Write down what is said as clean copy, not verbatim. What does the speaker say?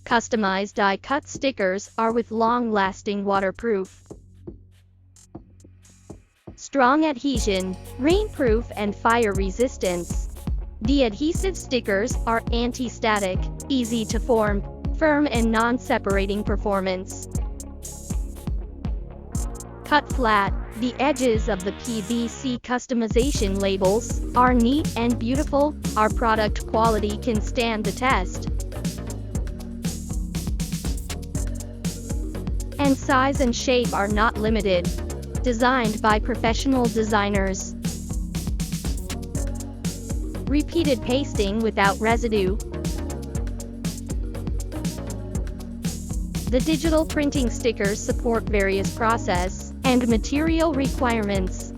Customized die-cut stickers are with long-lasting waterproof, strong adhesion, rainproof and fire resistance. The adhesive stickers are anti-static, easy to form, firm and non-separating performance. Cut flat, the edges of the PVC customization labels are neat and beautiful. Our product quality can stand the test. And size and shape are not limited. Designed by professional designers. Repeated pasting without residue. The digital printing stickers support various process and material requirements.